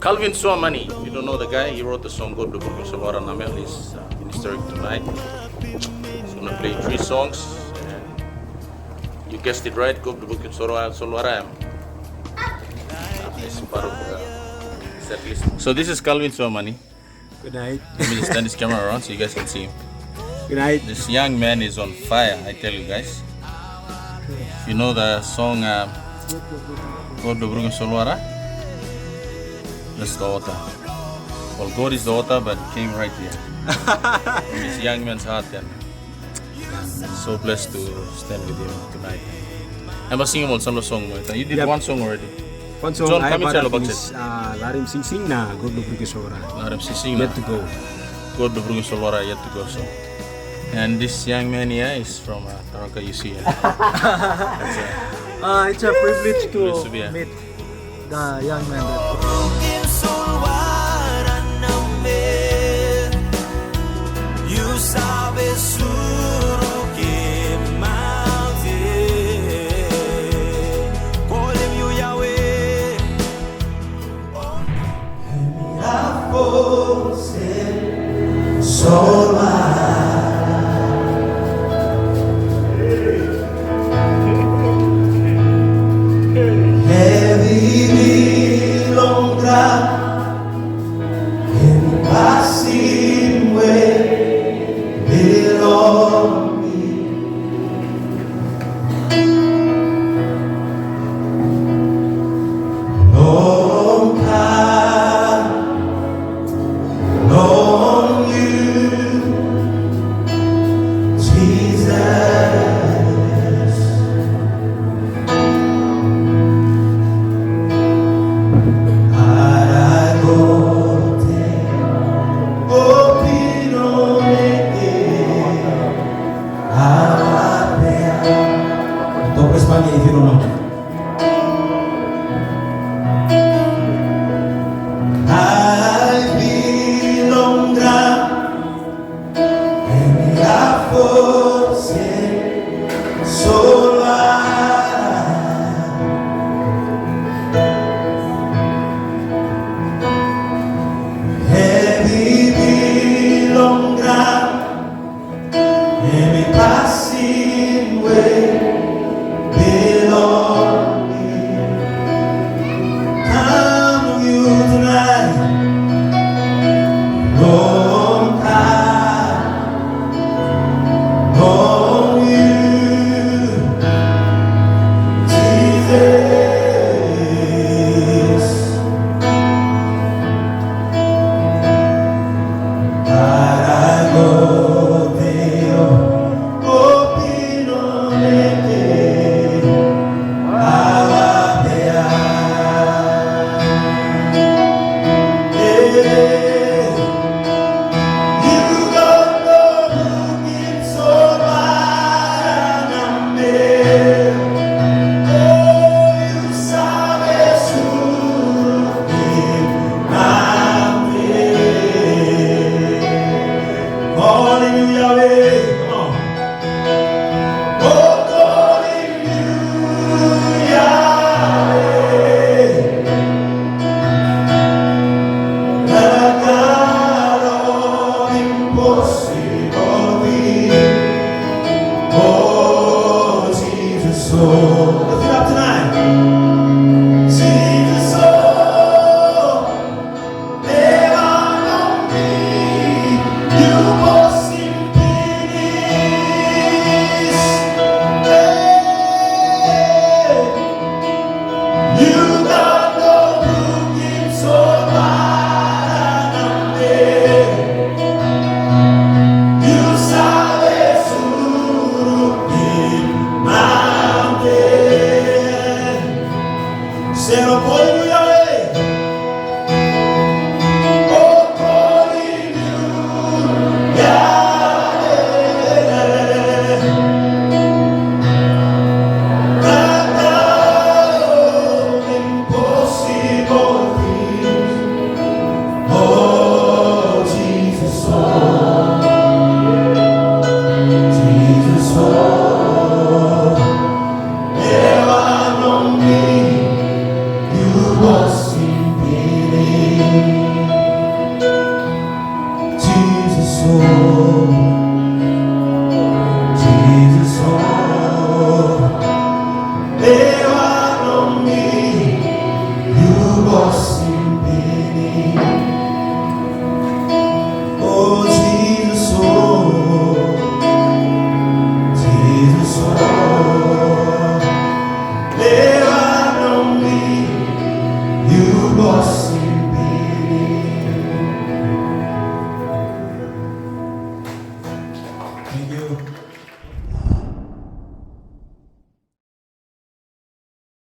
Calvin Swamani, if you don't know the guy, he wrote the song God the Brukim Solwara Namel. He's ministering tonight. He's gonna play 3 songs. And you guessed it right, God the Brukim Solwara. It's part of the set list. So this is Calvin Swamani. Good night. Let me just turn this camera around so you guys can see him. Good night. This young man is on fire, I tell you guys. If you know the song God the Brukim Solwara, that's the author. Well, God is the author, but it came right here. From this young man's heart, and I'm so blessed to stand with him tonight. I'm singing one solo song. You did one song already. One song John, I kami para chalo is Larim Sing Sing na God the Brukim Solwara. Larim Sing Sing Yet to go. God the Brukim Solwara, yet to go. So, and this young man here is from Taranka, you see. It's a privilege Privilege to to be here. meet the young man. On you Hey.